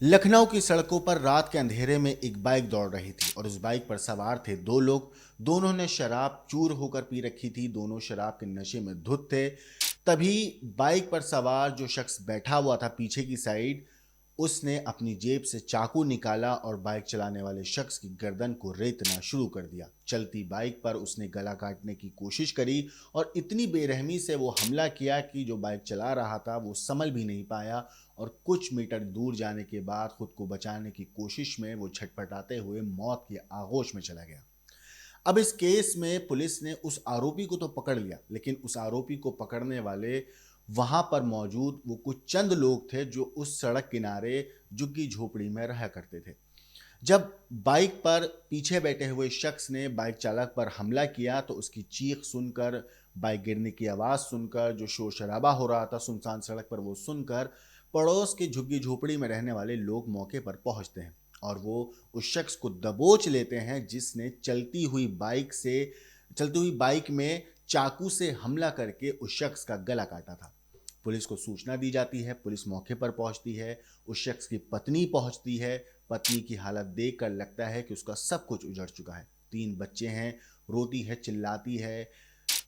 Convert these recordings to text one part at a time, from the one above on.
लखनऊ की सड़कों पर रात के अंधेरे में एक बाइक दौड़ रही थी और उस बाइक पर सवार थे दो लोग। दोनों ने शराब चूर होकर पी रखी थी, दोनों शराब के नशे में धुत थे। तभी बाइक पर सवार जो शख्स बैठा हुआ था पीछे की साइड, उसने अपनी जेब से चाकू निकाला और बाइक चलाने वाले शख्स की गर्दन को रेतना शुरू कर दिया। चलती बाइक पर उसने गला काटने की कोशिश करी और इतनी बेरहमी से वो हमला किया कि जो बाइक चला रहा था वो संभल भी नहीं पाया और कुछ मीटर दूर जाने के बाद खुद को बचाने की कोशिश में वो छटपटाते हुए मौत की आगोश में चला गया। अब इस केस में पुलिस ने उस आरोपी को तो पकड़ लिया, लेकिन उस आरोपी को पकड़ने वाले वहां पर मौजूद वो कुछ चंद लोग थे जो उस सड़क किनारे झुग्गी झोपड़ी में रहा करते थे। जब बाइक पर पीछे बैठे हुए शख्स ने बाइक चालक पर हमला किया तो उसकी चीख सुनकर, बाइक गिरने की आवाज़ सुनकर, जो शोर शराबा हो रहा था सुनसान सड़क पर वो सुनकर पड़ोस की झुग्गी झोपड़ी में रहने वाले लोग मौके पर पहुंचते हैं और वो उस शख्स को दबोच लेते हैं जिसने चलती हुई बाइक में चाकू से हमला करके उस शख्स का गला काटा था। पुलिस को सूचना दी जाती है, पुलिस मौके पर पहुंचती है, उस शख्स की पत्नी पहुंचती है। पत्नी की हालत देखकर लगता है कि उसका सब कुछ उजड़ चुका है। 3 बच्चे हैं, रोती है, चिल्लाती है,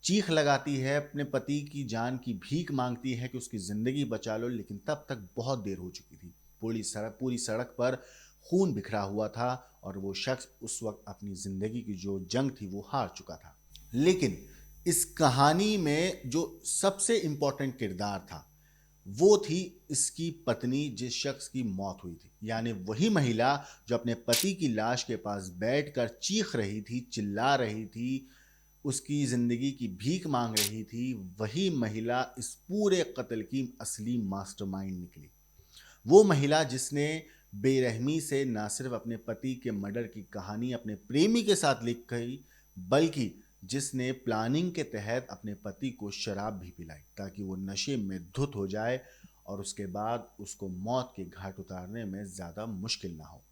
चीख लगाती है, अपने पति की जान की भीख मांगती है कि उसकी ज़िंदगी बचा लो, लेकिन तब तक बहुत देर हो चुकी थी। पूरी सड़क पर खून बिखरा हुआ था और वो शख्स उस वक्त अपनी ज़िंदगी की जो जंग थी वो हार चुका था। लेकिन इस कहानी में जो सबसे इम्पोर्टेंट किरदार था वो थी इसकी पत्नी, जिस शख्स की मौत हुई थी, यानी वही महिला जो अपने पति की लाश के पास बैठकर चीख रही थी, चिल्ला रही थी, उसकी जिंदगी की भीख मांग रही थी। वही महिला इस पूरे कत्ल की असली मास्टरमाइंड निकली। वो महिला जिसने बेरहमी से न सिर्फ अपने पति के मर्डर की कहानी अपने प्रेमी के साथ लिख गई, बल्कि जिसने प्लानिंग के तहत अपने पति को शराब भी पिलाई ताकि वो नशे में धुत हो जाए और उसके बाद उसको मौत के घाट उतारने में ज़्यादा मुश्किल ना हो।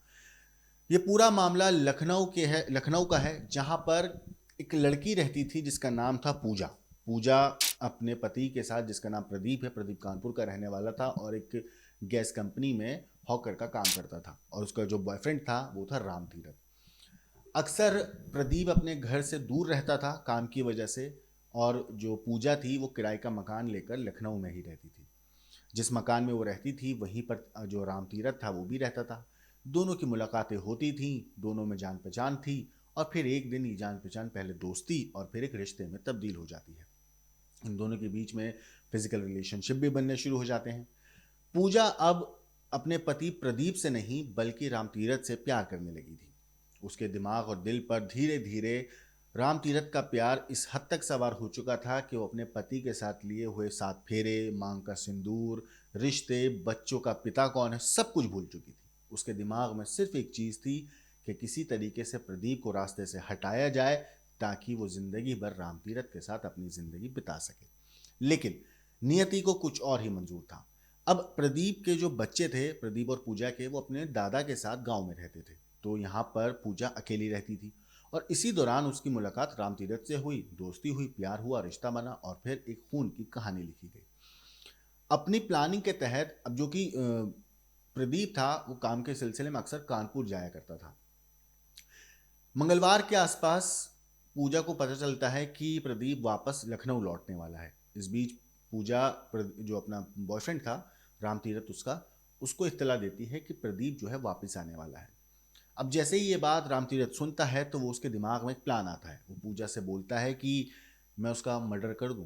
ये पूरा मामला लखनऊ का है, जहाँ पर एक लड़की रहती थी जिसका नाम था पूजा। पूजा अपने पति के साथ, जिसका नाम प्रदीप है, प्रदीप कानपुर का रहने वाला था और एक गैस कंपनी में हॉकर का काम करता था और उसका जो बॉयफ्रेंड था वो था राम तीरथ। अक्सर प्रदीप अपने घर से दूर रहता था काम की वजह से और जो पूजा थी वो किराए का मकान लेकर लखनऊ में ही रहती थी। जिस मकान में वो रहती थी वहीं पर जो राम तीरथ था वो भी रहता था। दोनों की मुलाकातें होती थीं, दोनों में जान पहचान थी और फिर एक दिन ये जान पहचान पहले दोस्ती और फिर एक रिश्ते में तब्दील हो जाती है। इन दोनों के बीच में फिजिकल रिलेशनशिप भी बनने शुरू हो जाते हैं। पूजा अब अपने पति प्रदीप से नहीं बल्कि राम तीरथ से प्यार करने लगी थी। उसके दिमाग और दिल पर धीरे धीरे राम तीरथ का प्यार इस हद तक सवार हो चुका था कि वो अपने पति के साथ लिए हुए 7 फेरे, मांग का सिंदूर, रिश्ते, बच्चों का पिता कौन है, सब कुछ भूल चुकी थी। उसके दिमाग में सिर्फ एक चीज़ थी कि किसी तरीके से प्रदीप को रास्ते से हटाया जाए ताकि वो जिंदगी भर राम तीरथ के साथ अपनी जिंदगी बिता सके। लेकिन नियति को कुछ और ही मंजूर था। अब प्रदीप के जो बच्चे थे, प्रदीप और पूजा के, वो अपने दादा के साथ गांव में रहते थे, तो यहाँ पर पूजा अकेली रहती थी और इसी दौरान उसकी मुलाकात राम तीरथ से हुई, दोस्ती हुई, प्यार हुआ, रिश्ता बना और फिर एक खून की कहानी लिखी गई। अपनी प्लानिंग के तहत अब जो कि प्रदीप था वो काम के सिलसिले में अक्सर कानपुर जाया करता था। मंगलवार के आसपास पूजा को पता चलता है कि प्रदीप वापस लखनऊ लौटने वाला है। इस बीच पूजा जो अपना बॉयफ्रेंड था राम तीरथ, उसको इत्तला देती है कि प्रदीप जो है वापस आने वाला है। अब जैसे ही ये बात राम तीरथ सुनता है तो वो उसके दिमाग में एक प्लान आता है। वो पूजा से बोलता है कि मैं उसका मर्डर कर दूं।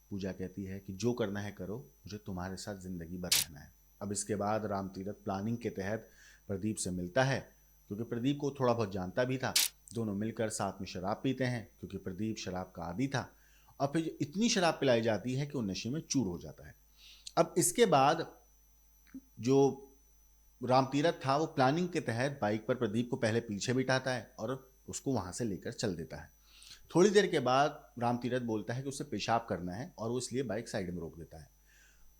पूजा कहती है कि जो करना है करो, मुझे तुम्हारे साथ ज़िंदगी भर रहना है। अब इसके बाद राम तीरथ प्लानिंग के तहत प्रदीप से मिलता है, क्योंकि प्रदीप को थोड़ा बहुत जानता भी था। दोनों मिलकर साथ में शराब पीते हैं क्योंकि प्रदीप शराब का आदी था और फिर इतनी शराब पिलाई जाती है कि वो नशे में चूर हो जाता है। अब इसके बाद जो राम तीरथ था वो प्लानिंग के तहत बाइक पर प्रदीप को पहले पीछे बिठाता है और उसको वहां से लेकर चल देता है। थोड़ी देर के बाद राम तीरथ बोलता है कि उसे पेशाब करना है और वो इसलिए बाइक साइड में रोक देता है।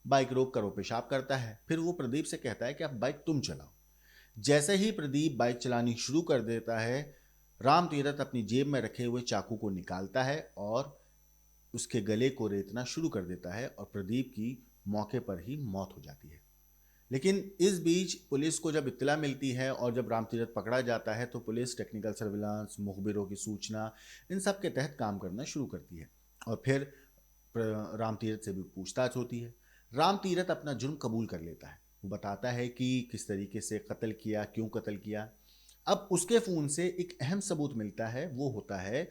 बाइक रोक कर वो पेशाब करता है, फिर वो प्रदीप से कहता है कि अब बाइक तुम चलाओ। जैसे ही प्रदीप बाइक चलानी शुरू कर देता है, राम तीरथ अपनी जेब में रखे हुए चाकू को निकालता है और उसके गले को रेतना शुरू कर देता है और प्रदीप की मौके पर ही मौत हो जाती है। लेकिन इस बीच पुलिस को जब इत्तला मिलती है और जब रामतीरथ पकड़ा जाता है तो पुलिस टेक्निकल सर्विलांस, मुखबिरों की सूचना, इन सब के तहत काम करना शुरू करती है। और फिर रामतीरथ से भी पूछताछ होती है। रामतीरथ अपना जुर्म कबूल कर लेता है। वो बताता है कि किस तरीके से कत्ल किया, क्यों कत्ल किया। अब उसके फ़ोन से एक अहम सबूत मिलता है, वो होता है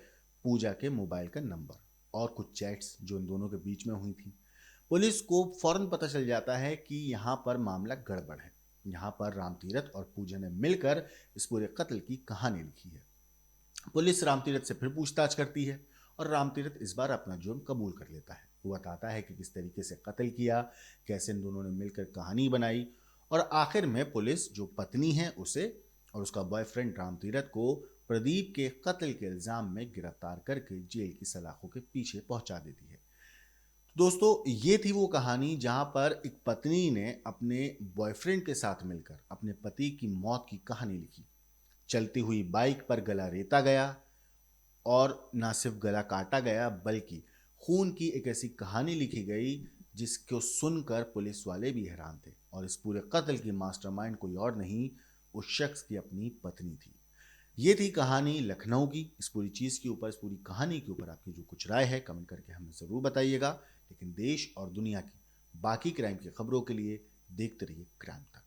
पूजा के मोबाइल का नंबर और कुछ चैट्स जो इन दोनों के बीच में हुई थी। पुलिस को फौरन पता चल जाता है कि यहाँ पर मामला गड़बड़ है। यहाँ पर रामतीरथ और पूजा ने मिलकर इस पूरे कत्ल की कहानी लिखी है। पुलिस रामतीरथ से फिर पूछताछ करती है और रामतीरथ इस बार अपना जुर्म कबूल कर लेता है। वो बताता है कि किस तरीके से कत्ल किया, कैसे इन दोनों ने मिलकर कहानी बनाई और आखिर में पुलिस जो पत्नी है उसे और उसका बॉयफ्रेंड रामतीरथ को प्रदीप के कत्ल के इल्जाम में गिरफ्तार करके जेल की सलाखों के पीछे पहुंचा देती है। दोस्तों, ये थी वो कहानी जहां पर एक पत्नी ने अपने बॉयफ्रेंड के साथ मिलकर अपने पति की मौत की कहानी लिखी। चलती हुई बाइक पर गला रेता गया और ना सिर्फ गला काटा गया बल्कि खून की एक ऐसी कहानी लिखी गई जिसको सुनकर पुलिस वाले भी हैरान थे। और इस पूरे कत्ल की मास्टरमाइंड कोई और नहीं, उस शख्स की अपनी पत्नी थी। ये थी कहानी लखनऊ की। इस पूरी चीज़ के ऊपर, इस पूरी कहानी के ऊपर आपकी जो कुछ राय है कमेंट करके हमें ज़रूर बताइएगा। लेकिन देश और दुनिया की बाकी क्राइम की खबरों के लिए देखते रहिए क्राइम तक।